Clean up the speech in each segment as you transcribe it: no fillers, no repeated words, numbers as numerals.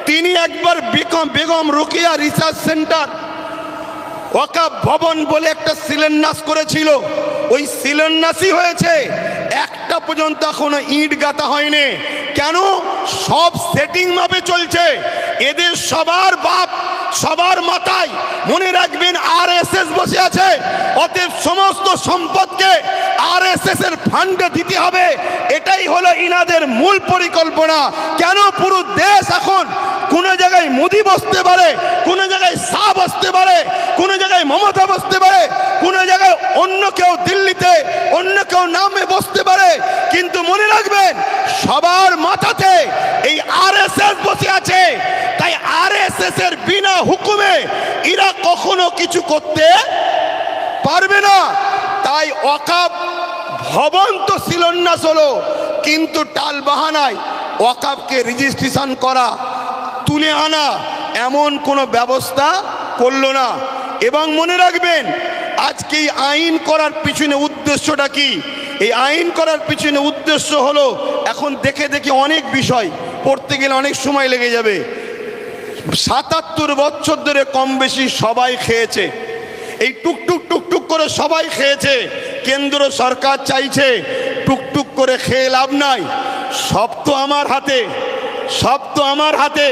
তিনি একবার Begum Rokeya research centre ওয়াকাফ ভবন বলে একটা শিলান্যাস করেছিল। ওই শিলান্যাসই হয়েছে, একটা পর্যন্ত এখনো ইট গাঁথা হয়নি। কেন? সব সেটিং ভাবে চলছে। এদের সবার বাপ, সবার মাথায় মনে রাখবেন আরএসএস বসে আছে। অতএব সমস্ত সম্পদকে আরএসএস এর ফান্ডে দিতে হবে, এটাই হলো ইনাদের মূল পরিকল্পনা। কেন? পুরো দেশ এখন কোন জায়গায় মোদি বসতে পারে, কোন জায়গায় শাহ বসতে পারে, কোন জায়গায় মমতা বসতে পারে, কোন জায়গায় অন্য কেউ দিল্লিতে অন্য কেউ নামে বসতে পারে, কিন্তু মনে রাখবেন সবার মাথাতে এই আরএসএস বসে আছে। তাই আরএসএস এর বিনা হুকুমে এরা কখনো কিছু করতে পারবে না। তাই ওয়াকাফ ভবন তো শিলান্যাস হলো, কিন্তু টাল বাহানায় ওয়াকাফকে রেজিস্ট্রেশন করা, তুলে আনা এমন কোনো ব্যবস্থা করলো না। এবং মনে রাখবেন আজকে এই আইন করার পিছনে উদ্দেশ্যটা কি? এই আইন করার পিছনে উদ্দেশ্য হলো, এখন দেখে দেখে অনেক বিষয় পড়তে গেলে অনেক সময় লেগে যাবে। ৭৭ বছর ধরে কম বেশি সবাই খেয়েছে, এই টুকটুক টুকটুক করে সবাই খেয়েছে। কেন্দ্র সরকার চাইছে টুকটুক করে খেয়ে লাভ নাই, সব তো আমার হাতে, সব তো আমার হাতে।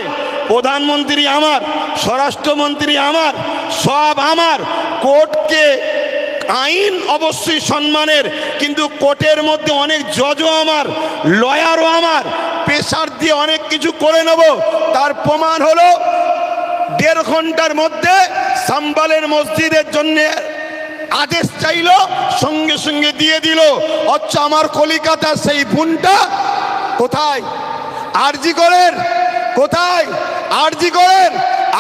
প্রধানমন্ত্রী আমার, স্বরাষ্ট্রমন্ত্রী আমার, সব আমার। কোর্টকে আইন অবশ্যই সম্মানের, কিন্তু কোর্টের মধ্যে অনেক জজও আমার, লয়ারও আমার। প্রেসার দিয়ে অনেক কিছু করে নেব। তার প্রমাণ হলো ১.৫ ঘন্টার মধ্যে সাম্বালের মসজিদের জন্য আদেশ চাইল, সঙ্গে সঙ্গে দিয়ে দিল। অথচ আমার কলিকাতার সেই বোনটা কোথায়? আরজি করেন কোথায়? আরজি করেন।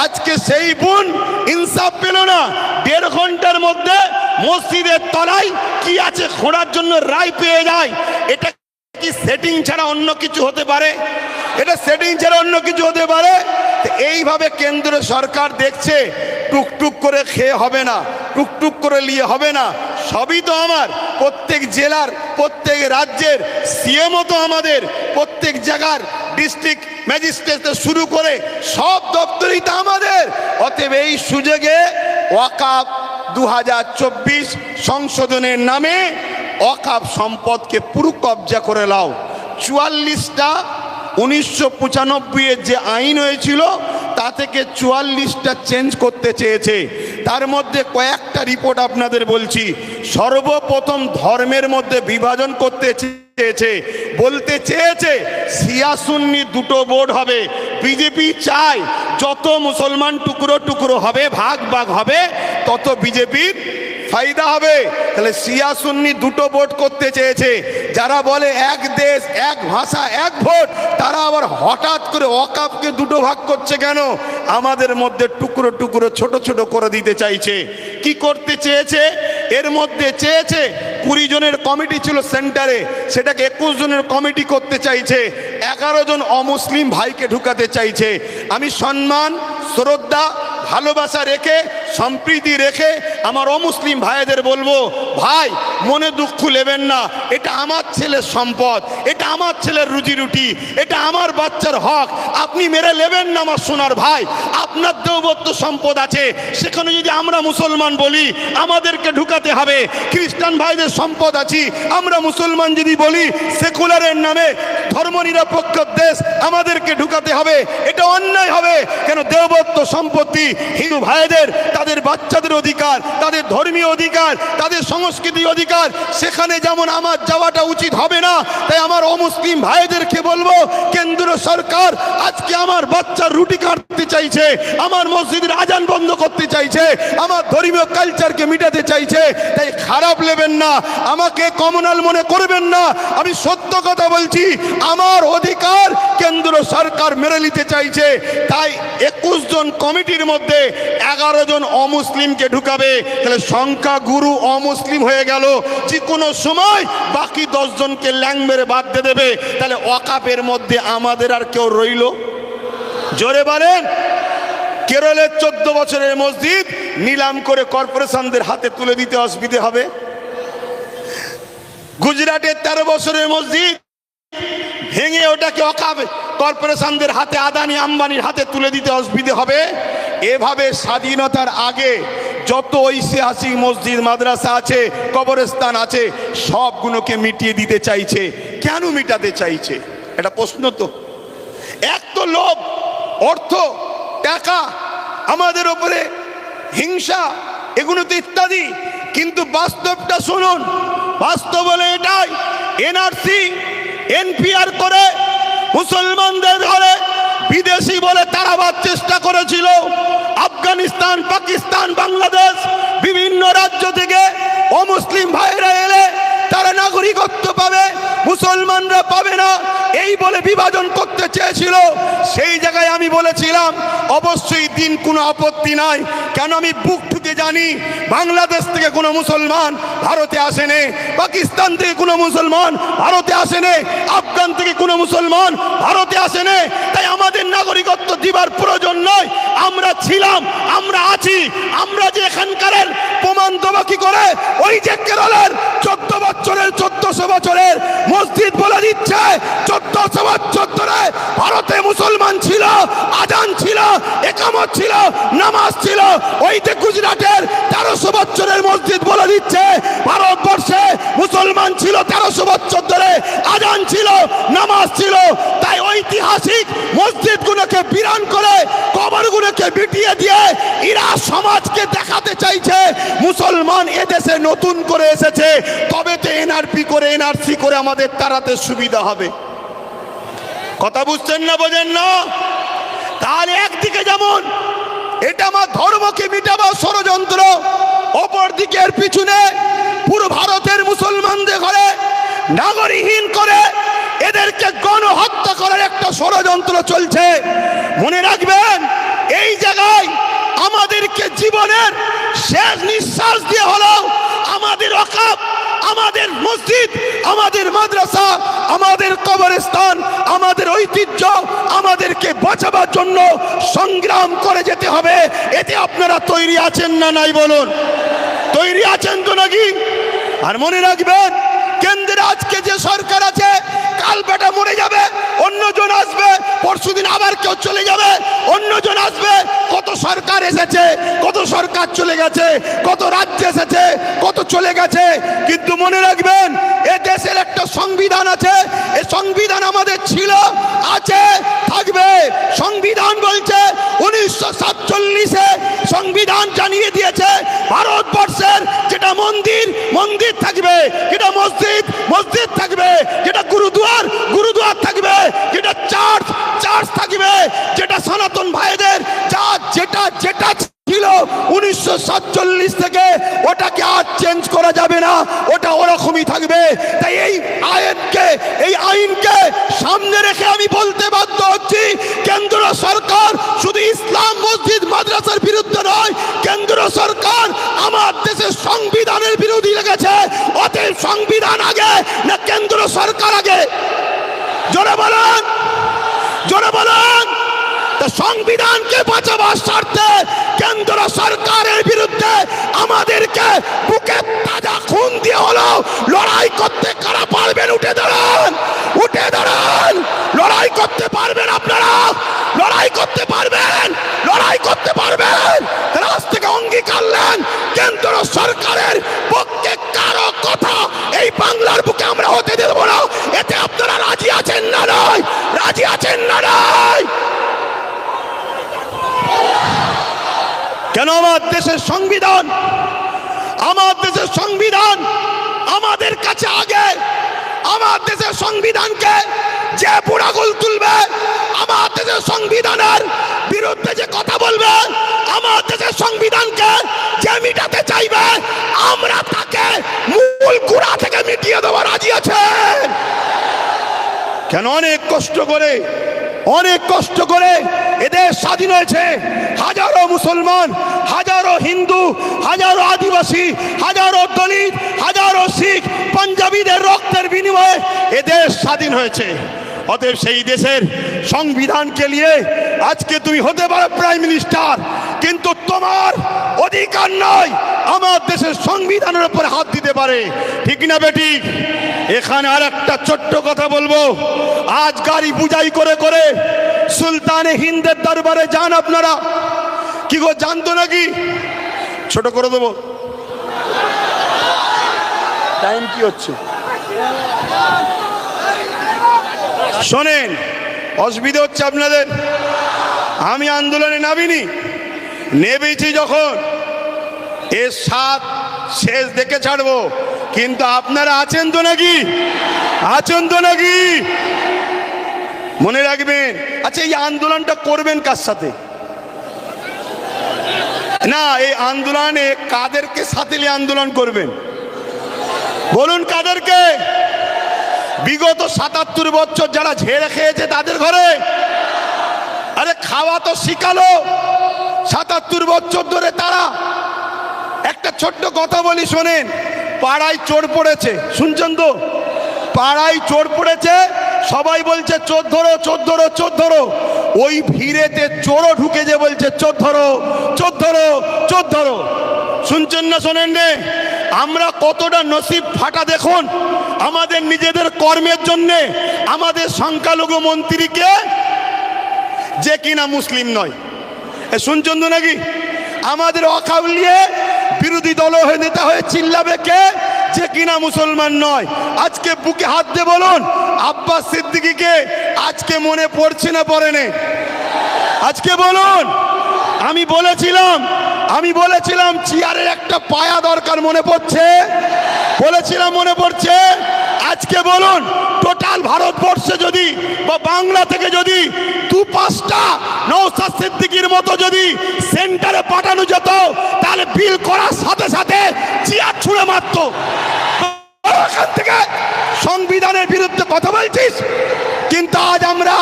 আজকে সেই বোন ইনসাফ পেল না। ১.৫ ঘন্টার মধ্যে মসজিদের তলায় কি আছে খোঁড়ার জন্য রায় পেয়ে যায়। এটা কি সেটিং ছাড়া অন্য কিছু হতে পারে? এটা সেটিং ছাড়া অন্য কিছু হতে পারে? এইভাবে কেন্দ্র সরকার দেখছে টুকটুক করে খেয়ে হবে না, টুকটুক করে নিয়ে হবে না। সবই তো আমার, প্রত্যেক জেলার প্রত্যেক রাজ্যের সিএমও তো আমাদের, প্রত্যেক জায়গার ডিস্ট্রিক্ট ম্যাজিস্ট্রেট শুরু করে সব দপ্তরই তো আমাদের। অতএব এই সুযোগে ওয়াকাফ ২০২৪ সংশোধনের নামে ওয়াকাফ সম্পদকে পুরো কবজা করে নাও। ৪৪টা ১৯৯৫-এর যে আইন হয়েছিল তা থেকে ৪৪টা চেঞ্জ করতে চেয়েছে। তার মধ্যে কয়েকটা রিপোর্ট আপনাদের বলছি। সর্বপ্রথম ধর্মের মধ্যে বিভাজন করতে চেয়েছে, বলতে চেয়েছে শিয়া সুন্নি দুটো বোর্ড হবে। বিজেপি চায় যত মুসলমান টুকরো টুকরো হবে, ভাগ ভাগ হবে, তত বিজেপির ফায়দা হবে। তাহলে শিয়া সুন্নি দুটো ভোট করতে চেয়েছে। যারা বলে এক দেশ এক ভাষা এক ভোট, তারা আবার হঠাৎ করে ওয়াকাফকে দুটো ভাগ করছে কেন? আমাদের মধ্যে টুকরো টুকরো ছোট ছোট করে দিতে চাইছে। কি করতে চেয়েছে? এর মধ্যে চেয়েছে ২০ জনের কমিটি ছিল সেন্টারে, সেটাকে ২১ জনের কমিটি করতে চাইছে। ১১ জন অমুসলিম ভাইকে ঢুকাতে চাইছে। আমি সম্মান, শ্রদ্ধা, ভালোবাসা রেখে, সম্প্রীতি রেখে আমার অমুসলিম ভাইদের বলবো, ভাই মনে দুঃখ নেবেন না। এটা আমার ছেলের সম্পদ, এটা আমার ছেলের রুজি রুটি, এটা আমার বাচ্চার হক। আপনি মেরে নেবেন না আমার সোনার ভাই। আপনার দেবত্ব সম্পদ আছে, সেখানে যদি আমরা মুসলমান বলি আমাদেরকে ঢুকাতে হবে। খ্রিস্টান ভাইদের সম্পদ আছে, আমরা মুসলমান যদি বলি সেকুলারের নামে ধর্মনিরপেক্ষ দেশ আমাদেরকে ঢুকাতে হবে। এটা অন্যায় হবে। কেন? দেবত্ব সম্পত্তি হিন্দু ভাইদের, তাদের বাচ্চাদের অধিকার, তাদের ধর্মীয় অধিকার, তাদের সংস্কৃতি অধিকার, সেখানে যেমন আমার যাওয়াটা উচিত হবে না। তাই আমার অমুসলিম ভাইদেরকে বলবো, কেন্দ্র সরকার আজকে আমার বাচ্চার রুটি কাটতে চাইছে, আমার মসজিদের আজান বন্ধ করতে চাইছে, আমার ধর্মীয় কালচারকে মিটাতে চাইছে। তাই খারাপ নেবেন না, আমাকে কমনাল মনে করবেন না। আমি সত্য কথা বলছি, আমার অধিকার কেন্দ্র সরকার মেনে নিতে চাইছে। তাই ২১ জন কমিটির মধ্যে ১১ জন অমুসলিমকে ঢুকাবে। তাহলে সংখ্যা গুরু অমুসলিম হয়ে গেল। যে কোনো সময় বাকি ১০ জনকে ল্যাং মেরে বাদ দিয়ে দেবে। তাহলে ওয়াকাফের মধ্যে আমাদের আর কেউ রইল? জোরে বলেন। কেরলের ১৪ বছরের মসজিদ নিলাম করে কর্পোরেশনদের হাতে তুলে দিতে অসুবিধে হবে। গুজরাটের ১৩ বছরের মসজিদ ভেঙে ওটাকে অকাব কর্পোরেশনদের হাতে, আদানি আম্বানির হাতে তুলে দিতে অসুবিধে হবে। এভাবে স্বাধীনতার আগে যত ঐতিহাসিক মসজিদ মাদ্রাসা আছে, কবরস্থান আছে, সবগুলোকে মিটিয়ে দিতে চাইছে। কেন মিটাতে চাইছে? এটা প্রশ্ন তো। এক তো লোভ, অর্থ, টাকা, আমাদের উপরে হিংসা, এগুলো তো ইত্যাদি। কিন্তু বাস্তবটা শুনুন, বাস্তব বলে এটাই, এনআরসি এনপিআর করে মুসলমানদের ঘরে বিদেশি বলে তাড়াবার চেষ্টা করেছিল। আফগানিস্তান, পাকিস্তান, বাংলাদেশ বিভিন্ন রাজ্য থেকে অমুসলিম ভাইরা এলে তারা নাগরিকত্ব পাবে, মুসলমানরা পাবে না, এই বলে বিভাজন করতে চেয়েছিল। সেই জায়গায় আমি বলেছিলাম অবশ্যই দিন কোনো আপত্তি নাই, কেন আমি বুক ঠুকে জানি বাংলাদেশ থেকে কোনো মুসলমান ভারতে আসেনি, পাকিস্তান থেকে কোনো মুসলমান ভারতে আসেনি, আফগান থেকে কোনো মুসলমান ভারতে আসেনি। তাই আমাদের নাগরিকত্ব দিবার প্রয়োজন নয়। আমরা ছিলাম, আমরা আছি, আমরা যে এখানকার প্রমাণ দেবো কি করে? ওই যে কেরলের 14 বছরের 1400 বছরের মসজিদ বলে দিচ্ছে 1400 বছর ধরে ভারতে মুসলমান ছিল, আজান ছিল, একামত ছিল, নামাজ ছিল। ওই যে গুজরাটের 1300 বছরের মসজিদ বলে দিচ্ছে ভারতবর্ষে মুসলমান ছিল 1300 বছর ধরে, আজান ছিল, নামাজ ছিল। তাই ঐতিহাসিক মসজিদগুলোকে বিরান করে কবরগুলোকে বিটিয়ে দিয়ে এরা সমাজকে দেখাতে চাইছে মুসলমান এদেশে নতুন করে এসেছে, তবে তো এনআরপি করে এনআরসি করে আমাদের তাড়াতে সুবিধা হবে। কথা বুঝছেন না, বোঝেন না? তাহলে একদিকে যেমন এটা আমার ধর্মকে মিটাবার ষড়যন্ত্র, অপর দিকে এর পিছনে পুরো ভারতের মুসলমানদের ঘরে নাগরিকহীন করে এদেরকে গণহত্যা করার একটা ষড়যন্ত্র চলছে। মনে রাখবেন, এই জায়গায় আমাদেরকে জীবনের শেষ নিঃশ্বাস দিয়ে হলো আমাদের ওয়াকফ, আমাদের মসজিদ, আমাদের মাদ্রাসা, আমাদের কবরস্থান, আমাদের ঐতিহ্য আমাদেরকে বাঁচাবার জন্য সংগ্রাম করে যেতে হবে। এতে আপনারা তৈরি আছেন না নাই বলুন? তৈরি আছেন তো নাকি? আর মনে রাখবেন, কেন্দ্রে আজকে যে সরকার আছে, কাল বেটা মরে যাবে, অন্যজন আসবে, পরশুদিন আবার কেউ চলে যাবে, অন্যজন আসবে। কত সরকার এসেছে, কত সরকার চলে গেছে, কত রাজ্য এসেছে, কত চলে গেছে। কিন্তু মনে রাখবেন, এ দেশের একটা সংবিধান আছে, এই সংবিধান আমাদের ছিল, আছে, থাকবে। সংবিধান বলছে 1947-এ সংবিধান জানিয়ে দিয়েছে ভারতবর্ষের যেটা মন্দির, মন্দির থাকবে, যেটা মসজিদ, মসজিদ থাকবে, যেটা গুরুদুয়ার, গুরুদুয়ার থাকবে, যেটা চার্চ, চার্চ থাকবে, যেটা সনাতন ভাইদের যা যেটা যেটা ছিল 1947 থেকে ওটাকে আর চেঞ্জ করা যাবে না, ওটা ওরকমই থাকবে। তাই এই আইনকে সামনে রেখে আমি বলতে বাধ্য হচ্ছি, কেন্দ্র সরকার শুধু ইসলাম মসজিদ মাদ্রাসার বিরুদ্ধে নয়, কেন্দ্র সরকার আমার দেশের সংবিধানের বিরোধী লেগেছে। অতএব সংবিধান আগে না কেন্দ্র সরকার আগে? জোরে বলেন, জোরে বলেন। সংবিধানকে বাঁচাবার স্বার্থে কেন্দ্র সরকারের বিরুদ্ধে আমাদেরকে বুকে তাজা খুন দিয়ে হলো লড়াই করতে কারা পারবেন? উঠে দাঁড়ান, উঠে দাঁড়ান। লড়াই করতে পারবেন আপনারা? লড়াই করতে পারবেন? লড়াই করতে পারবেন? রাজ থেকে অঙ্গীকার নেন, কেন্দ্র সরকারের পক্ষে কারো কথা এই বাংলার বুকে আমরা হতে দেব না। এতে আপনারা রাজি আছেন না নয়? রাজি আছেন না নয়? কেন? আমার দেশের সংবিধান, আমার দেশের সংবিধান আমাদের কাছে আগে। আমার দেশের সংবিধানকে যে বুড়াগুল তুলবে, আমার দেশের সংবিধানের বিরুদ্ধে যে কথা বলবে, আমার দেশের সংবিধানকে যে মিটাতে চাইবে, আমরা তাকে মূল গোড়া থেকে মিটিয়ে দেওয়া রাজি আছেন। কেন? অনেক কষ্ট করে, অনেক কষ্ট করে এদের স্বাধীন হয়েছে। হাজারো মুসলমান, হাজারো হিন্দু, হাজারো আদিবাসী, হাজারো দলিত, হাজারো শিখ, পাঞ্জাবিদের রক্তের বিনিময়ে এদের স্বাধীন হয়েছে। অতএব সেই দেশের সংবিধানকে নিয়ে আজকে তুমি হতে পারো প্রাইম মিনিস্টার, কিন্তু তোমার অধিকার নয় আমার দেশের সংবিধানের উপর হাত দিতে পারে। ঠিক না বেটি? এখানে আর একটা ছোট্ট কথা বলবো। আজ গাড়ি বুঝাই করে করে সুলতানে হিন্দের দরবারে যান আপনারা। কি গো, জানতো নাকি? ছোট করে দেবো, টাইম কি হচ্ছে? শোনেন, অসুবিধা হচ্ছে আপনাদের। আমি আন্দোলনে নামিনি, নেবেছি যখন এর সাত শেষ দেখে ছাড়বো। কিন্তু আপনারা আছেন তো নাকি? আছেন তো নাকি? মনে রাখবেন। আচ্ছা, এই আন্দোলনটা করবেন কার সাথে? না, এই আন্দোলনে কাদেরকে সাথে নিয়ে আন্দোলন করবেন বলুন? কাদেরকে? বিগত ৭৭ বছর যারা ঝেড়ে খেয়েছে তাদের ঘরে? আরে খাওয়া তো শিখালো ৭৭ বছর ধরে তারা। একটা ছোট্ট কথা বলি শোনেন। পাড়ায় চোর পড়েছে, শুনছেন তো? পাড়ায় চোর পড়েছে, সবাই বলছে চোর ধরো, চোর ধরো, চোর ধরো। ওই ভিড়েতে চোরও ঢুকে যে বলছে চোর ধরো, চোর ধরো, চোর ধরো। শুনছেন না শোনেন রে? আমরা কতটা নসিব ফাটা দেখুন আমাদের নিজেদের কর্মের জন্য আমাদের সংখ্যালঘু মন্ত্রীকে, যে কিনা মুসলিম নয়। শুনছেন তো নাকি? আমাদের অকাউলিয়ে বিরোধী দল হয়ে নেতা হয়ে চিল্লাবে কে? যে কিনা মুসলমান নয়। আজকে বুকে হাত দিয়ে বলুন, আব্বাস সিদ্দিকীকে আজকে মনে পড়ছে না পড়েনি? আজকে বলুন। আমি বলেছিলাম চেয়ারের একটা পায়া দরকার, মনে পড়ছে? বলেছিলাম, মনে পড়ছে? আজকে বলুন, টোটাল ভারতবর্ষে যদি বা বাংলা থেকে যদি ২-৫টা নওশাদ সিদ্দিকীর মতো যদি সেন্টারে পাঠানো যেত, তাহলে বিল করার সাথে সাথে চেয়ার ছুঁড়ে মারত। এখান থেকে সংবিধানের বিরুদ্ধে কথা বলছিস, কিন্তু আজ আমরা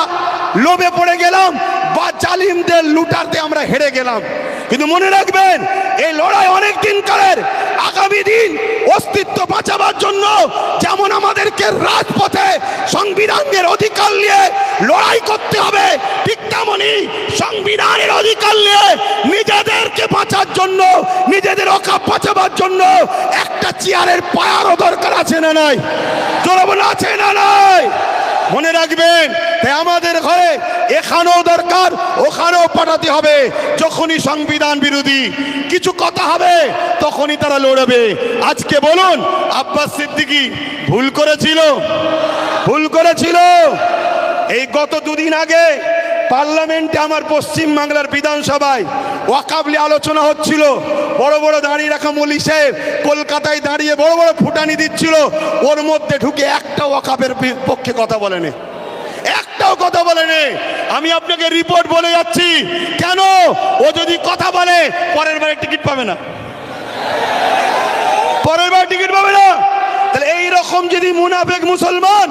লোভে পড়ে গেলাম বা জালিমদের লুটারতে আমরা হেরে গেলাম। কিন্তু মনে রাখবেন, এই লড়াই অনেক দিন কালের। আগামী দিন অস্তিত্ব বাঁচাবার জন্য যেমন আমাদেরকে রাজপথে সংবিধানের অধিকার নিয়ে লড়াই করতে হবে, ঠিক তেমনি সংবিধানের অধিকার নিয়ে নিজেদেরকে বাঁচার জন্য, নিজেদের অকাপ বাঁচাবার জন্য একটা চেয়ারের পায়ারও দরকার আছে না নাই? জোরে বলে আছে না নাই? মনে রাখবেন, তাই আমাদের ঘরে এখানেও দরকার, ওখানেও পাঠাতে হবে। যখনই সংবিধান বিরোধী কিছু কথা হবে তখনই তারা লড়বে। আজকে বলুন, আব্বাস সিদ্দিকী ভুল করেছিল। এই গত দুদিন আগে পার্লামেন্টে আমার পশ্চিম বাংলার বিধানসভায় ওয়াকফ নিয়ে আলোচনা হচ্ছিল। বড় বড় দাঁড়িয়ে রাখা মৌলী সাহেব কলকাতায় দাঁড়িয়ে বড় বড় ফুটানি দিচ্ছিল, ওর মধ্যে ঢুকে একটা ওয়াকফের পক্ষে কথা বলেনি, একটাও কথা বলেনি। আমি আপনাকে রিপোর্ট বলে যাচ্ছি। কেন? ও যদি কথা বলে পরের বারে টিকিট পাবে না, তাহলে এইরকম যদি মুনাফেক মুসলমান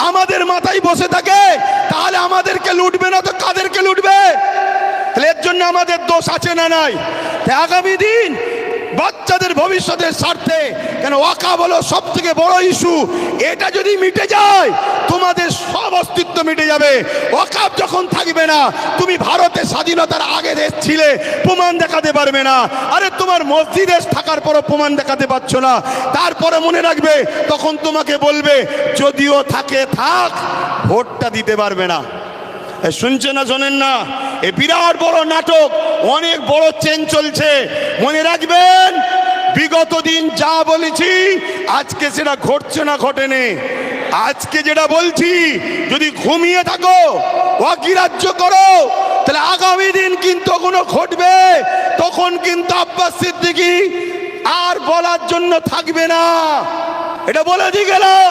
আমাদের মাথায় বসে থাকে, তাহলে আমাদেরকে লুটবে না তো কাদেরকে লুটবে? তাহলে এর জন্য আমাদের দোষ আছে না নাই? আগামী দিন বাচ্চাদের ভবিষ্যতের স্বার্থে, কেন ওয়াকফ হলো সব থেকে বড় ইস্যু, এটা যদি মিটে যায় তোমাদের সব অস্তিত্ব মিটে যাবে। ওয়াকফ যখন থাকবে না, তুমি ভারতের স্বাধীনতার আগে দেশ ছিলে, প্রমাণ দেখাতে পারবে না। আরে তোমার মসজিদে থাকার পরও প্রমাণ দেখাতে পারছো না, তারপরে মনে রাখবে তখন তোমাকে বলবে যদিও থাকে থাক, ভোটটা দিতে পারবে না। শুনছে না শোনেন না? এ বিরাট বড় নাটক, অনেক বড় চেঞ্জ চলছে। মনে রাখবেন, বিগত দিন যা বলেছি আজকে সেটা ঘটছে না ঘটেনি। আজকে যেটা বলছি যদি ঘুমিয়ে থাকো, অগ্রাহ্য করো, তাহলে আগামী দিন কিন্তু কোনো ঘটবে। তখন কিন্তু আব্বাস সিদ্দিকী আর বলার জন্য থাকবে না। এটা বলে দিয়ে গেলাম।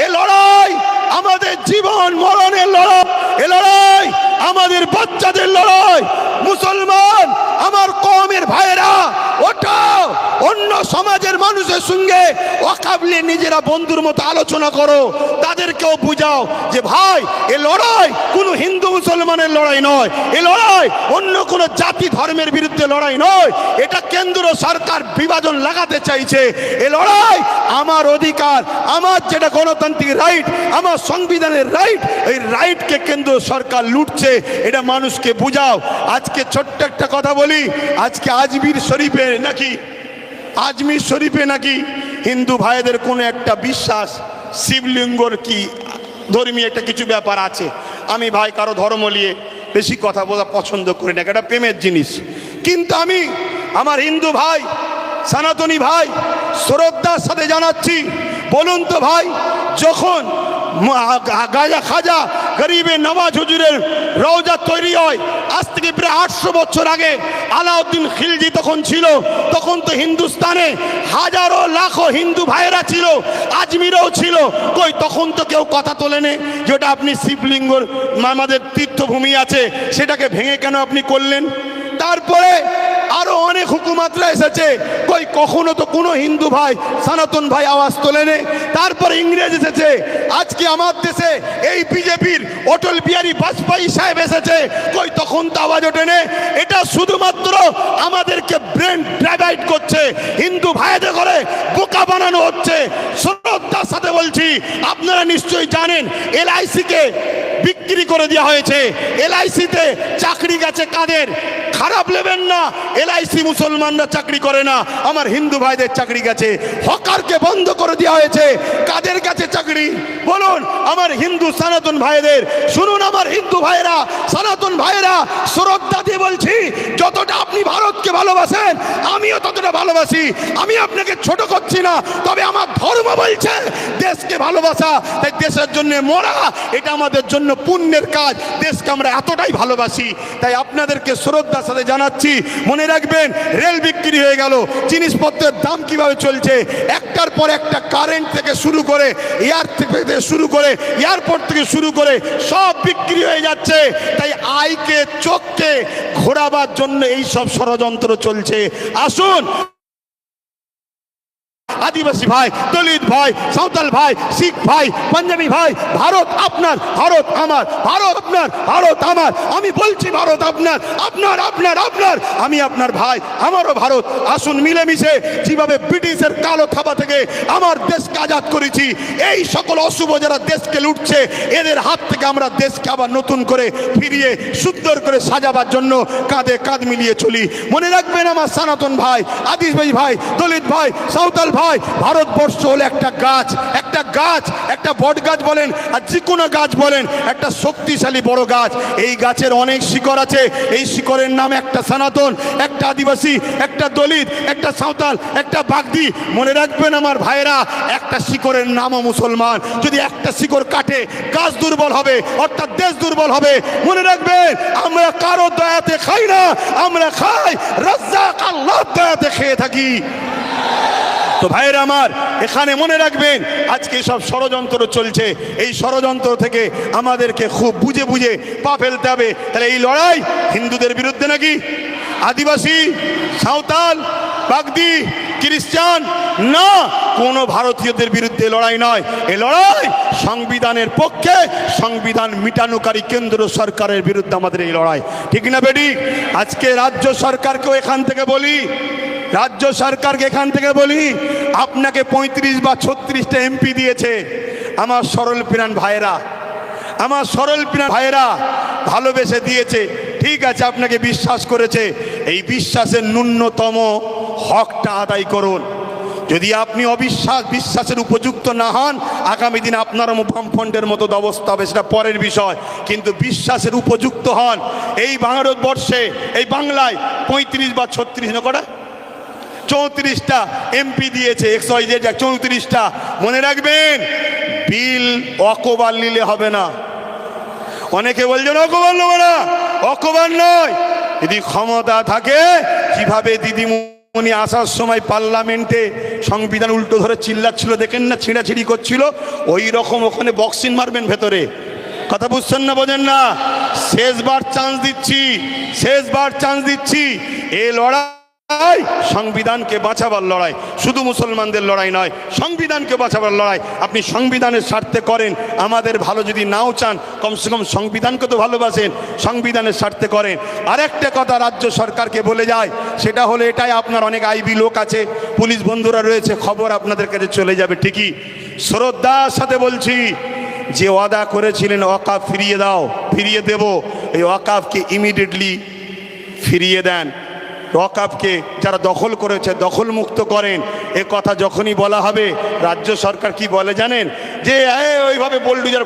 এ লড়াই আমাদের জীবন মরণের লড়াই, এ লড়াই আমাদের বাচ্চাদের লড়াই। মুসলমান আমার কওমের ভাইয়েরা, ওঠো, অন্য সমাজের মানুষের সঙ্গে ওয়াকফ নিয়ে নিজেরা বন্ধুর মতো আলোচনা করো, তাদেরকেও বুঝাও যে ভাই এ লড়াই কোনো হিন্দু মুসলমানের লড়াই নয়, এ লড়াই অন্য কোনো জাতি ধর্মের বিরুদ্ধে লড়াই নয়, এটা কেন্দ্র সরকার বিভাজন লাগাতে চাইছে। এ লড়াই আমার অধিকার, আমার যেটা গণতান্ত্রিক রাইট, আমার সংবিধানের রাইট, এই রাইটকে কেন্দ্র সরকার লুটছে, এটা মানুষকে বুঝাও। আজকে ছোট্ট একটা কথা বলি, আজকে আজমির শরীফে নাকি হিন্দু ভাইদের কোনো একটা বিশ্বাস শিবলিঙ্গর কি ধর্মীয় একটা কিছু ব্যাপার আছে। আমি ভাই কারো ধর্ম নিয়ে বেশি কথা বলা পছন্দ করি না, এটা প্রেমের জিনিস। কিন্তু আমি আমার হিন্দু ভাই সনাতনী ভাই শ্রদ্ধার সাথে জানাচ্ছি, বলুন তো ভাই, যখন খাজা গরিবে নওয়াজ হুজুরের রওজা তৈরি হয় আজ থেকে প্রায় 800 বছর আগে, আলাউদ্দিন খিলজি তখন ছিল, তখন তো হিন্দুস্তানে হাজারো লাখো হিন্দু ভাইয়েরা ছিল, আজমিরেও ছিল, কই তখন তো কেউ কথা তোলেনি যেটা আপনি শিবলিঙ্গর আমাদের তীর্থভূমি আছে সেটাকে ভেঙে কেন আপনি করলেন? তারপরে আরো অনেক হুকুমাতরা এসেছে, কই কখনো তো কোনো হিন্দু ভাই সনাতন ভাই আওয়াজ তোলেনি। তারপরে ইংরেজ এসেছে, আজকে আমার দেশে এই বিজেপির অটল বিহারী বাজপেয়ী সাহেব এসেছে, কই তখন তো আওয়াজ ওঠেনি। এটা শুধুমাত্র আমাদেরকে ব্রেন ডাইভার্ট করছে, হিন্দু ভাইদের করে বোকা বানানো হচ্ছে। শ্রদ্ধার সাথে বলছি, আপনারা নিশ্চয়ই জানেন LIC কে বিক্রি করে দেওয়া হয়েছে, LIC তে চাকরি গেছে কাদের? খারাপ নেবেন না, LIC মুসলমানরা চাকরি করে না, আমার হিন্দু ভাইদের চাকরি গেছে। হকারকে বন্ধ করে দেওয়া হয়েছে, কাদের কাছে চাকরি বলুন? আমার হিন্দু সনাতন ভাইদের। শুনুন আমার হিন্দু ভাইরা, সনাতন ভাইরা, শ্রদ্ধা দিয়ে বলছি, যতটা আপনি ভারতকে ভালোবাসেন আমিও ততটা ভালোবাসি। আমি আপনাকে ছোট করছি না, তবে আমার ধর্ম বলছে দেশকে ভালোবাসা, তাই দেশের জন্য মরা এটা আমাদের জন্য পুণ্যের কাজ। দেশকে আমরা এতটাই ভালোবাসি, তাই আপনাদেরকে শ্রদ্ধার সাথে জানাচ্ছি, মনে রাখবেন রেল বিক্রি হয়ে গেল, জিনিসপত্রের দাম কিভাবে চলছে, একটার পর একটা, কারেন্ট থেকে শুরু করে এয়ারপোর্ট থেকে শুরু করে সব বিক্রি হয়ে যাচ্ছে। তাই আইকে চোখকে ঘোরাবার জন্য এই সব ষড়যন্ত্র চলছে। আসুন আদিবাসী ভাই, দলিত ভাই, সাঁওতাল ভাই, শিখ ভাই, পাঞ্জাবি ভাই, ভারত আপনার, ভারত আমার, ভারত আপনার, ভারত আমার। আমি বলছি ভারত আপনার, আপনার আপনার আপনার, আমি আপনার ভাই, আমারও ভারত। আসুন মিলেমিশে যেভাবে ব্রিটিশের কালো থাবা থেকে আমার দেশকে আজাদ করেছি, এই সকল অশুভ যারা দেশকে লুটছে এদের হাত থেকে আমরা দেশকে আবার নতুন করে ফিরিয়ে সুন্দর করে সাজাবার জন্য কাঁধে কাঁধ মিলিয়ে চলি। মনে রাখবেন আমার সনাতন ভাই, আদিবাসী ভাই, দলিত ভাই, সাঁওতাল ভাই, ভারতবর্ষ হলো একটা গাছ, একটা বট গাছ বলেন আর যে কোনো গাছ বলেন, একটা শক্তিশালী বড় গাছ। এই গাছের অনেক শিকড় আছে, এই শিকড়ের নাম একটা সনাতন, একটা আদিবাসী, একটা দলিত, একটা সাঁওতাল, একটা বাগদি। মনে রাখবেন আমার ভাইরা, একটা শিকড়ের নামও মুসলমান। যদি একটা শিকড় কাটে গাছ দুর্বল হবে, অর্থাৎ দেশ দুর্বল হবে। মনে রাখবেন আমরা কারো দয়াতে খাই না, আমরা খাই রাজ্জাক আল্লাহর দয়াতে খেয়ে থাকি। তো ভাইরা আমার, এখানে মনে রাখবেন আজকে সব ষড়যন্ত্র চলছে, এই ষড়যন্ত্র থেকে আমাদেরকে খুব বুঝে বুঝে পা ফেলতে হবে। তাহলে এই লড়াই হিন্দুদের বিরুদ্ধে নাকি আদিবাসী, সাঁওতাল, বাগদি, খ্রিস্টান না, কোনো ভারতীয়দের বিরুদ্ধে লড়াই নয়। এই লড়াই সংবিধানের পক্ষে, সংবিধান মিটানোকারী কেন্দ্র সরকারের বিরুদ্ধে আমাদের এই লড়াই, ঠিক না বেটি? আজকে রাজ্য সরকারকেও এখান থেকে বলি, রাজ্য সরকারকে এখান থেকে বলি, আপনাকে 35 বা 36টা MP দিয়েছে। আমার সরল প্রাণ ভাইয়েরা, আমার সরল প্রাণ ভাইয়েরা ভালোবেসে দিয়েছে, ঠিক আছে, আপনাকে বিশ্বাস করেছে, এই বিশ্বাসের ন্যূনতম হকটা আদায় করুন। যদি আপনি বিশ্বাসের উপযুক্ত না হন, আগামী দিনে আপনার বামফ্রন্টের মতো অবস্থা হবে, সেটা পরের বিষয়। কিন্তু বিশ্বাসের উপযুক্ত হন। এই ভারতবর্ষে, এই বাংলায় 35 বা 36 না কটা 34টা MP দিয়েছে, 34টা। মনে রাখবেন বিল অকবার নিলে হবে না। অনেকে বলছেন অকবার নেব না, অকবার নয়। যদি ক্ষমতা থাকে, কিভাবে দিদিমণি আসার সময় পার্লামেন্টে সংবিধান উল্টো ধরে চিল্লাচ্ছিল, দেখেন না, ছিঁড়াছিঁড়ি করছিল, ওই রকম ওখানে বক্সিং মারবেন ভেতরে। কথা বুঝছেন না, বোঝেন না? শেষবার চান্স দিচ্ছি, শেষবার চান্স দিচ্ছি। এ লড়াই লড়াই সংবিধানকে বাঁচাবার লড়াই, শুধু মুসলমানদের লড়াই নয়, সংবিধানকে বাঁচাবার লড়াই। আপনি সংবিধানের স্বার্থে করেন, আমাদের ভালো যদি নাও চান কমসে কম সংবিধানকে তো ভালোবাসেন, সংবিধানের স্বার্থে করেন। আরেকটা কথা রাজ্য সরকারকে বলে যায়, সেটা হলো এটাই, আপনার অনেক আইবি লোক আছে, পুলিশ বন্ধুরা রয়েছে, খবর আপনাদের কাছে চলে যাবে ঠিকই। শ্রদ্ধার সাথে বলছি, যে ওয়াদা করেছিলেন ওয়াকাফ ফিরিয়ে দাও, ফিরিয়ে দেব, এই ওয়াকাফকে ইমিডিয়েটলি ফিরিয়ে দেন। ওয়াকাফকে যারা দখল করেছে দখল মুক্ত করেন। এ কথা যখনই বলা হবে, রাজ্য সরকার কি বলে জানেন, যে ওইভাবে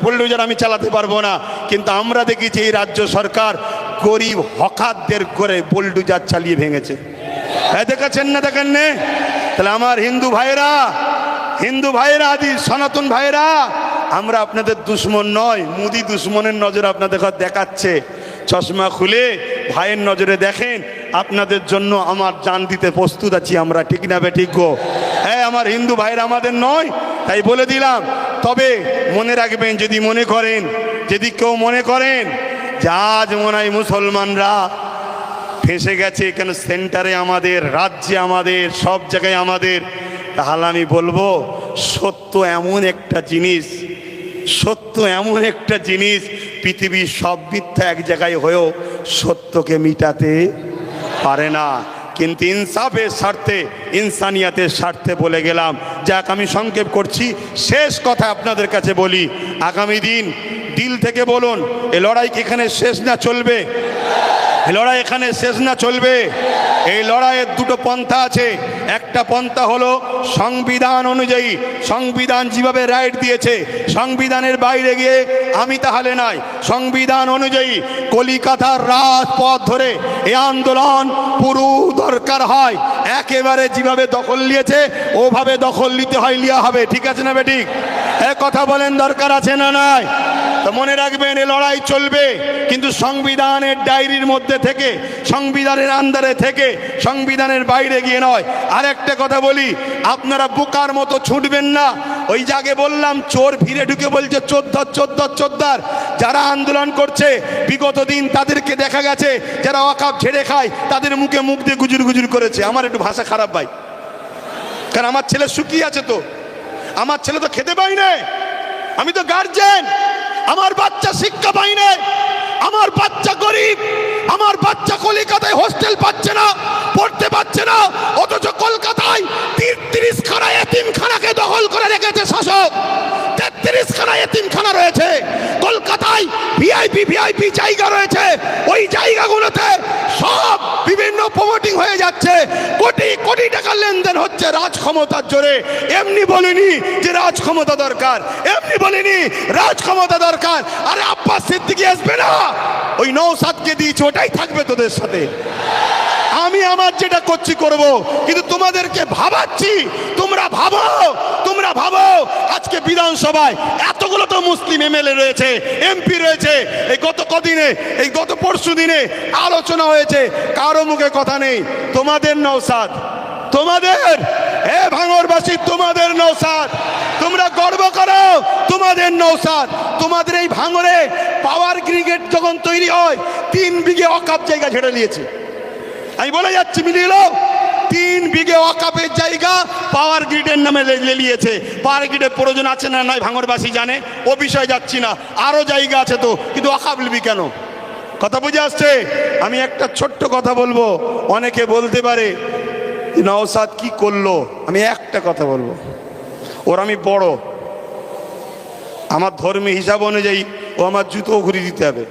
বোলডুজার আমি চালাতে পারবো না। কিন্তু আমরা দেখেছি এই রাজ্য সরকার গরিব হকারদের করে বোলডুজার চালিয়ে ভেঙেছে। দেখেছেন না, দেখেন না? তাহলে আমার হিন্দু ভাইয়েরা আদি সনাতন ভাইয়েরা, আমরা আপনাদের দুশ্মন নয়, মুদি দুশ্মনের নজর আপনাদের দেখাচ্ছে। চশমা খুলে ভাইয়ের নজরে দেখেন, আপনাদের জন্য আমার জান দিতে প্রস্তুত আছি আমরা, ঠিক না বেঠিক গো? হ্যাঁ, আমার হিন্দু ভাইয়েরা আমাদের নয়, তাই বলে দিলাম। তবে মনে রাখবেন, যদি কেউ মনে করেন যে আজ মনে হয় মুসলমানরা ফেঁসে গেছে, কেন সেন্টারে আমাদের, রাজ্যে আমাদের, সব জায়গায় আমাদের, তাহলে আমি বলবো সত্য এমন একটা জিনিস, পৃথিবীর সব মিথ্যা এক জায়গায় হয়েও সত্যকে মিটাতে পারে না। কিন্তু ইনসাফের স্বার্থে, ইনসানিয়াতের স্বার্থে বলে গেলাম। যাক, আমি সংক্ষেপ করছি, শেষ কথা আপনাদের কাছে বলি, আগামী দিল থেকে বলুন, এ লড়াই কি এখানে শেষ না চলবে? এই লড়াইয়ের দুটো পন্থা আছে। একটা পন্থা হলো সংবিধান অনুযায়ী, সংবিধান যেভাবে রাইট দিয়েছে, সংবিধানের বাইরে গিয়ে আমি তাহলে নাই, সংবিধান অনুযায়ী কলিকাতার রাজপথ ধরে এই আন্দোলন পুরো দরকার হয়, একেবারে যেভাবে দখল নিয়েছে ওভাবে দখল নিতে হয়, লিয়া হবে। ঠিক আছে না বেঠিক? কথা বলেন, দরকার আছে না নাই? তো মনে রাখবেন, এ লড়াই চলবে, কিন্তু সংবিধানের ডায়েরির মধ্যে থেকে, সংবিধানের আন্ডারে থেকে, সংবিধানের বাইরে গিয়ে নয়। আরেকটা কথা বলি, আপনারা বোকার মতো ছুটবেন না। ওই জায়গায় বললাম, চোর ভিড়ে ঢুকে বলছে চোদ্দার। যারা আন্দোলন করছে বিগত দিন তাদেরকে দেখা গেছে, যারা ওয়াকাফ ঝেড়ে খায় তাদের মুখে মুখ দিয়ে গুজুর করেছে। আমার একটু ভাষা খারাপ ভাই, কারণ আমার ছেলে শুকিয়ে আছে, তো আমার ছেলে তো খেতে পাই না, আমি তো গার্জেন, আমার বাচ্চা শিক্ষা পাই না, আমার বাচ্চা গরিব, আমার বাচ্চা কলকাতায় হোস্টেল পাচ্ছে না, পড়তে পাচ্ছে না, অথচ কলকাতায় 33 খানা এতিমখানাকে দখল করে রেখেছে শাসক। 33 খানা এতিমখানা রয়েছে কলকাতায়, ভিআইপি জায়গা রয়েছে, ওই জায়গাগুলোতে সব বিভিন্ন প্রমোটিং হয়ে যাচ্ছে, কোটি টাকার লেনদেন হচ্ছে রাজ ক্ষমতার জোরে। এমনি বলিনি যে রাজ ক্ষমতা দরকার, আরে আব্বাস সিদ্দিকী আসবে না, ওই নওশাদকে দিয়েছে, ওটাই থাকবে তোদের সাথে। আমি আমার যেটা করছি করব, কিন্তু তোমাদেরকে ভাবাচ্ছি, তোমরা ভাবো আজকে বিধানসভায় এতগুলো তো মুসলিম এমএলএ রয়েছে, এমপি রয়েছে, এই গত পরশু দিনে আলোচনা হয়েছে, কারো মুখে কথা নেই। তোমাদের নওশাদ, ভাঙড়বাসী, তোমাদের নওশাদ, তোমরা গর্ব করো, তোমাদের নওশাদ। তোমাদের এই ভাঙড়ে পাওয়ার গ্রিগেড যখন তৈরি হয় 3 বিঘে ওয়াকাফ জায়গা ছেড়ে নিয়েছে। আমি বলে যাচ্ছি, মিলিয়ে 3 বিঘে ওয়াকাফের জায়গা পাওয়ার গ্রিডের নামে নিয়েছে। পাওয়ার গ্রিডের প্রয়োজন আছে না নাই ভাঙড়বাসী জানে, ও বিষয়ে যাচ্ছি না, আরো জায়গা আছে তো, কিন্তু ওয়াকাফ নিবি কেন? কথা বুঝে আসছে? আমি একটা ছোট্ট কথা বলবো, অনেকে বলতে পারে নওশাদ কি করলো, আমি একটা কথা বলবো, ওর আমি বড়, আমার ধর্মীয় হিসাব অনুযায়ী ও আমার জুতো ঘুরিয়ে দিতে হবে,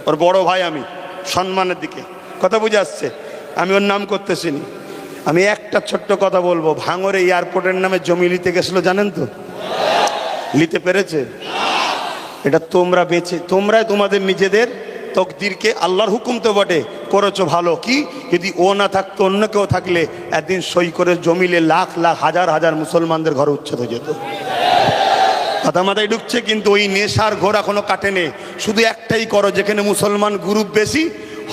ওর বড় ভাই আমি, সম্মানের দিকে। কথা বুঝে আসছে? আমি ওর নাম করতেছি না। আমি একটা ছোট্ট কথা বলবো, ভাঙড়ে এয়ারপোর্টের নামে জমি নিতে গেছিল, জানেন তো? নিতে পেরেছে? এটা তোমরাই তোমাদের নিজেদের তকদিরকে, আল্লাহর হুকুম তো বটে, করেছো ভালো। কি যদি ও না থাকতো, অন্য কেউ থাকলে একদিন সই করে জমিলে লাখ হাজার মুসলমানদের ঘরে উচ্ছেদ হয়ে যেত। কথা মাথায় ঢুকছে? কিন্তু ওই নেশার ঘোড়া এখনো কাটেনি। শুধু একটাই করো, যেখানে মুসলমান গ্রুপ বেশি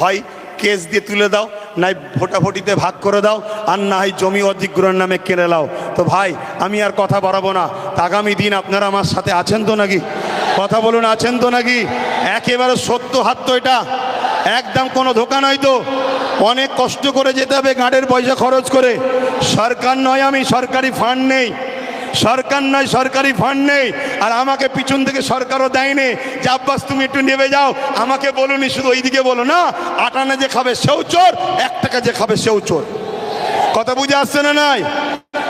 হয় কেস দিয়ে তুলে দাও, নাই ভোটাভুটিতে ভাগ করে দাও, আর না হয় জমি অধিগ্রহণের নামে কেড়ে দাও। তো ভাই, আমি আর কথা বাড়াবো না। আগামী দিন আপনারা আমার সাথে আছেন তো নাকি? কথা বলুন, আছেন তো নাকি? একেবারে সত্য হাত তো, এটা একদম কোনো ধোকা নয় তো। অনেক কষ্ট করে যেতে হবে, গাড়ির পয়সা খরচ করে। সরকার নয়, আমি সরকারি ফান্ড নেই, সরকার নয়, সরকারি ফান্ড নেই। আর আমাকে পিছন থেকে সরকারও দেয়নি যে আব্বাস তুমি একটু নেমে যাও, আমাকে বলুনি, শুধু ওইদিকে বলো না, আটানা যে খাবে সেও চোর, 1 টাকা যে খাবে সেও চোর। কথা বুঝে আসছে না নাই?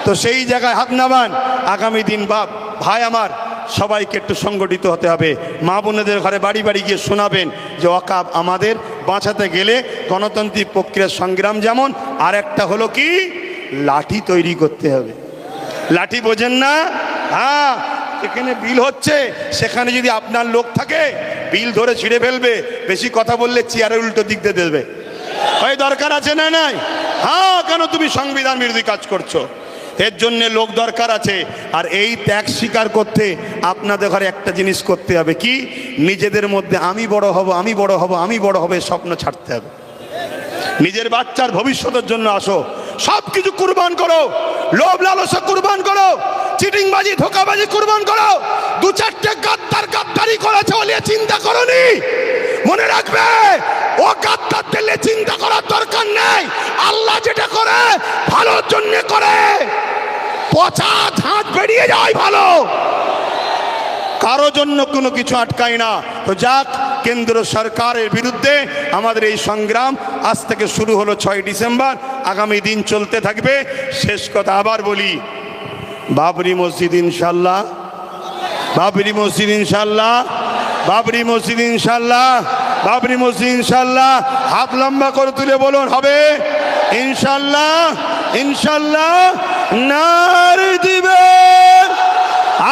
তো সেই জায়গায় হাত নামান। আগামী দিন ভাই আমার সবাইকে একটু সংগঠিত হতে হবে। মা বোনেদের ঘরে বাড়ি বাড়ি গিয়ে শোনাবেন যে ওয়াকফ আমাদের বাঁচাতে গেলে গণতান্ত্রিক প্রক্রিয়ার সংগ্রাম যেমন, আর একটা হলো কি, লাঠি তৈরি করতে হবে। লাঠি বোঝেন না? হ্যাঁ, এখানে বিল হচ্ছে, সেখানে যদি আপনার লোক থাকে বিল ধরে ছিঁড়ে ফেলবে। বেশি কথা বললে চেয়ারের উল্টো দিক দিয়ে দেবে। ওই দরকার আছে না নাই? হ্যাঁ, কেন তুমি সংবিধান বিরোধী কাজ করছো? এর জন্য লোক দরকার আছে। আর এই ত্যাগ স্বীকার করতে আপনাদের ঘরে একটা জিনিস করতে হবে কি, নিজেদের মধ্যে আমি বড় হব, আমি বড় হব, আমি বড় হবে স্বপ্ন ছাড়তে হবে। নিজের বাচ্চার ভবিষ্যতের জন্য আসো, সব কিছু কুরবান করো, লোভ লালসা কুরবান করো, চিটিংবাজি ধোকাবাজি কুরবান করো। 2-4টে গাদ্দারি করেছে বলে চিন্তা করনি, মনে রাখবে ও গাদ্দার দিলে চিন্তা করার দরকার নেই। আল্লাহ যেটা করে ভালোর জন্য করে, পচা ঝাঁজ বেরিয়ে যায় ভালো, কারো জন্য কোনো কিছু আটকায় না। তো যাক, কেন্দ্র সরকারের বিরুদ্ধে আমাদের এই সংগ্রাম আজ থেকে শুরু হলো 6 ডিসেম্বর, আগামী দিন চলতে থাকবে। শেষ কথা আবার বলি, বাবরি মসজিদ ইনশাল্লাহ, বাবরি মসজিদ ইনশাল্লাহ, বাবরি মসজিদ ইনশাল্লাহ, বাবরি মসজিদ ইনশাল্লাহ। হাত লম্বা করে তুলে বলুন হবে ইনশাল্লাহ, ইনশাল্লাহ। নারে দিবে,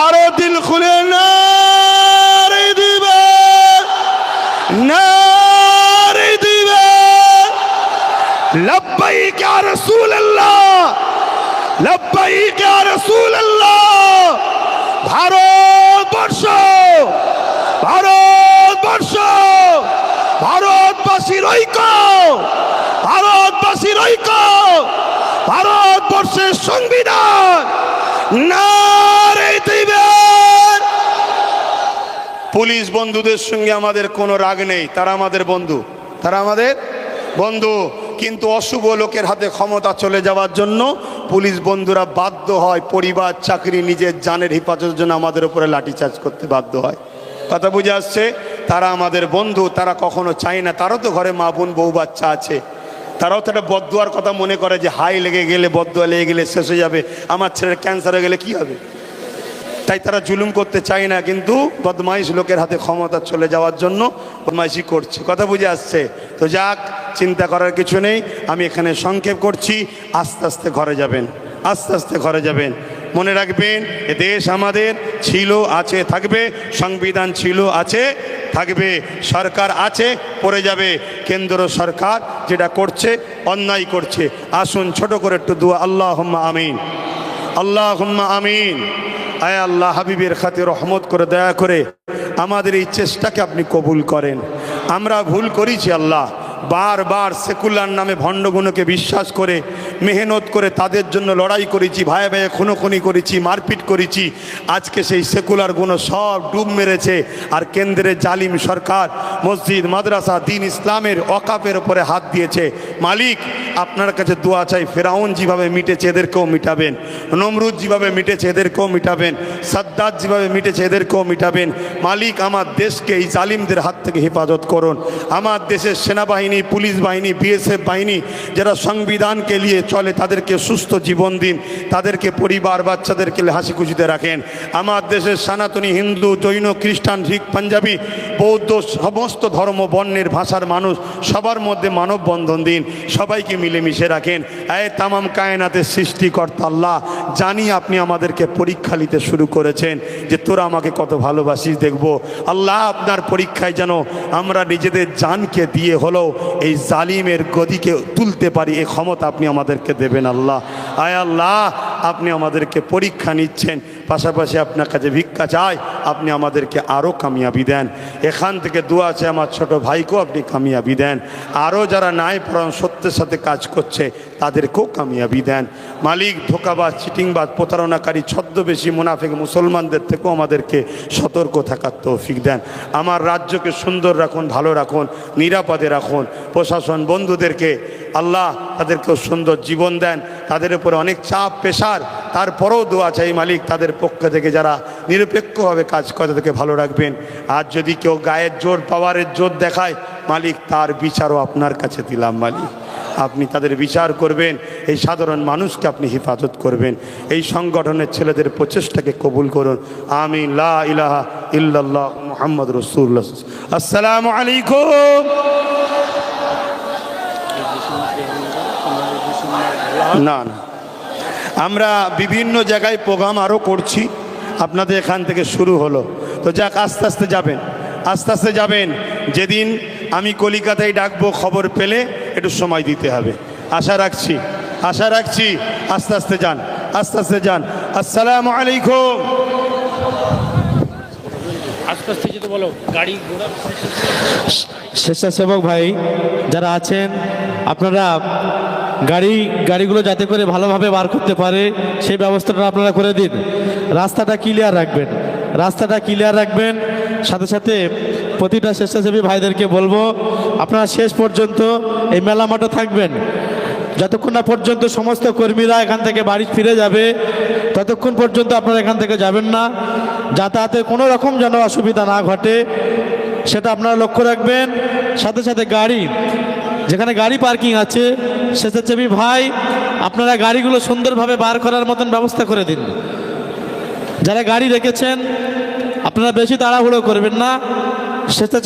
আরো দিল খুলে নারে দিবে, নারে দিবে। লব্বাইক ইয়া রাসূলুল্লাহ, লব্বাইক ইয়া রাসূলুল্লাহ। ভারতবর্ষ, ভারতবর্ষ, ভারতবাসীর ঐক্য, ভারতবাসীর ঐক্য, ভারতবর্ষের সংবিধান নারে দিবেন। পুলিশ বন্ধুদের সঙ্গে আমাদের কোনো রাগ নেই, তারা আমাদের বন্ধু, তারা আমাদের বন্ধু। কিন্তু অশুভ লোকের হাতে ক্ষমতা চলে যাওয়ার জন্য পুলিশ বন্ধুরা বাধ্য হয় পরিবার, চাকরি, নিজের জানের হেফাজতের জন্য আমাদের উপরে লাঠিচার্জ করতে বাধ্য হয়। কথা বুঝে আসছে? তারা আমাদের বন্ধু, তারা কখনো চায় না, তারও তো ঘরে মা বোন বউ বাচ্চা আছে, তারাও তো একটা বদদুয়ার কথা মনে করে যে হাই লেগে গেলে, বদদুয়া লেগে গেলে শেষ হয়ে যাবে, আমার ছেলের ক্যান্সার হয়ে গেলে কি হবে। তাই তারা জুলুম করতে চায় না, কিন্তু বদমাইশ লোকের হাতে ক্ষমতা চলে যাওয়ার জন্য বদমাইশি করছে। কথা বুঝে আসছে? তো যাক, চিন্তা করার কিছু নেই। আমি এখানে সংক্ষেপ করছি, আস্তে আস্তে ঘরে যাবেন, আস্তে আস্তে ঘরে যাবেন। মনে রাখবেন, এ দেশ আমাদের ছিল, আছে, থাকবে। সংবিধান ছিল, আছে, থাকবে। সরকার আছে, পড়ে যাবে। কেন্দ্র সরকার যেটা করছে অন্যায় করছে। আসুন ছোট করে একটু দোয়া, আল্লাহুম্মা আমিন, আল্লাহুম্মা আমিন। আয় আল্লাহ, হাবিবের খাতির রহমত করে দয়া করে আমাদের এই চেষ্টাকে আপনি কবুল করেন। আমরা ভুল করেছি আল্লাহ, বারবার সেকুলার নামে ভণ্ডগুণকে বিশ্বাস করে মেহনত করে তাদের জন্য লড়াই করেছি, ভাই ভাই খুনোখুনি করেছি, মারপিট করেছি। আজকে সেই সেকুলার গুণ সব ডুব মেরেছে। আর কেন্দ্রের জালিম সরকার মসজিদ, মাদ্রাসা, দিন ইসলামের ওয়াকফের উপরে হাত দিয়েছে। মালিক, আপনার কাছে দোয়া চাই, ফেরাউন যেভাবে মিটেছে এদেরকেও মিটাবেন, নমরুদ যেভাবে মিটেছে এদেরকেও মিটাবেন, সাদ্দাত যেভাবে মিটেছে এদেরকেও মিটাবেন। মালিক, আমার দেশকে এই জালিমদের হাত থেকে হেফাজত করুন। আমার দেশের সেনাবাহিনী, পুলিশ বাহিনী, বিএসএফ বাহিনী যারা সংবিধানকে নিয়ে চলে, তাদেরকে সুস্থ জীবন দিন, তাদেরকে পরিবার বাচ্চাদেরকে হাসি খুশিতে রাখেন। আমার দেশের সনাতনী, হিন্দু, জৈন, খ্রিস্টান, শিখ, পাঞ্জাবি, বৌদ্ধ, সমস্ত ধর্ম, বর্ণের, ভাষার মানুষ সবার মধ্যে মানববন্ধন দিন, সবাইকে মিলেমিশে রাখেন। এ তামাম কায়নাতের সৃষ্টিকর্তা আল্লাহ, জানি আপনি আমাদেরকে পরীক্ষা নিতে শুরু করেছেন যে তোরা আমাকে কত ভালোবাসিস দেখব। আল্লাহ, আপনার পরীক্ষায় যেন আমরা নিজেদের জানকে দিয়ে হলেও এই জালিমের গদিকে তুলতে পারি, এই ক্ষমতা আপনি আমাদেরকে দেবেন আল্লাহ। আয় আল্লাহ, আপনি আমাদেরকে পরীক্ষা নিচ্ছেন, পাশাপাশি আপনার কাছে ভিক্ষা চাই, আপনি আমাদেরকে আরও কামিয়াবি দেন। এখান থেকে দোয়া আছে আমার ছোট ভাইকেও আপনি কামিয়াবি দেন। আরও যারা নাই পরাণ সত্যের সাথে কাজ করছে তাদেরকেও কামিয়াবি দেন। মালিক, ধোকাবাজ, চিটিংবাজ, প্রতারণাকারী, ছদ্মবেশী, মুনাফিক মুসলমানদের থেকেও আমাদেরকে সতর্ক থাকার তৌফিক দেন। আমার রাজ্যকে সুন্দর রাখুন, ভালো রাখুন, নিরাপদে রাখুন। প্রশাসন বন্ধুদেরকে আল্লাহ তাদেরকেও সুন্দর জীবন দেন। তাদের উপরে অনেক চাপ প্রেশার, তারপরেও দোয়া চাই মালিক তাদের পক্ষ থেকে যারা নিরপেক্ষভাবে কাজ করে তাদেরকে ভালো রাখবেন। আর যদি কেউ গায়ের জোর পাওয়ারের জোর দেখায় মালিক তার বিচারও আপনার কাছে দিলাম মালিক, আপনি তাদের বিচার করবেন, এই সাধারণ মানুষকে আপনি হেফাজত করবেন। এই সংগঠনের ছেলেদের প্রচেষ্টাকে কবুল করুন। আমিন। লা ইলাহা ইল্লাল্লাহ মুহাম্মদ রাসূলুল্লাহ। আসসালামু আলাইকুম। না না, আমরা বিভিন্ন জায়গায় প্রোগ্রাম আরও করছি, আপনাদের এখান থেকে শুরু হলো তো যাক, আস্তে আস্তে যাবেন, আস্তে আস্তে যাবেন। যেদিন আমি কলিকাতায় ডাকবো খবর পেলে একটু সময় দিতে হবে, আশা রাখছি, আশা রাখছি। আস্তে আস্তে যান, আস্তে আস্তে যান। আসসালামু আলাইকুম। আস্তে আস্তে যেতে বলো, গাড়ি ঘোড়া। স্বেচ্ছাসেবক ভাই যারা আছেন, আপনারা গাড়িগুলো যাতে করে ভালোভাবে বার করতে পারে সেই ব্যবস্থাটা আপনারা করে দিন। রাস্তাটা ক্লিয়ার রাখবেন, রাস্তাটা ক্লিয়ার রাখবেন। সাথে সাথে প্রতিটা স্বেচ্ছাসেবী ভাইদেরকে বলবো আপনারা শেষ পর্যন্ত এই মেলা মাঠে থাকবেন। যতক্ষণ না পর্যন্ত সমস্ত কর্মীরা এখান থেকে বাড়ি ফিরে যাবে ততক্ষণ পর্যন্ত আপনারা এখান থেকে যাবেন না। যাতায়াতের কোনো রকম যেন অসুবিধা না ঘটে সেটা আপনারা লক্ষ্য রাখবেন। সাথে সাথে গাড়ি, যেখানে গাড়ি পার্কিং আছে স্বেচ্ছাসেবী ভাই আপনারা গাড়িগুলো সুন্দরভাবে বার করার মতন ব্যবস্থা করে দিন। যারা গাড়ি রেখেছেন আপনারা বেশি তাড়াহুড়ো করবেন না। স্বেচ্ছাসেবী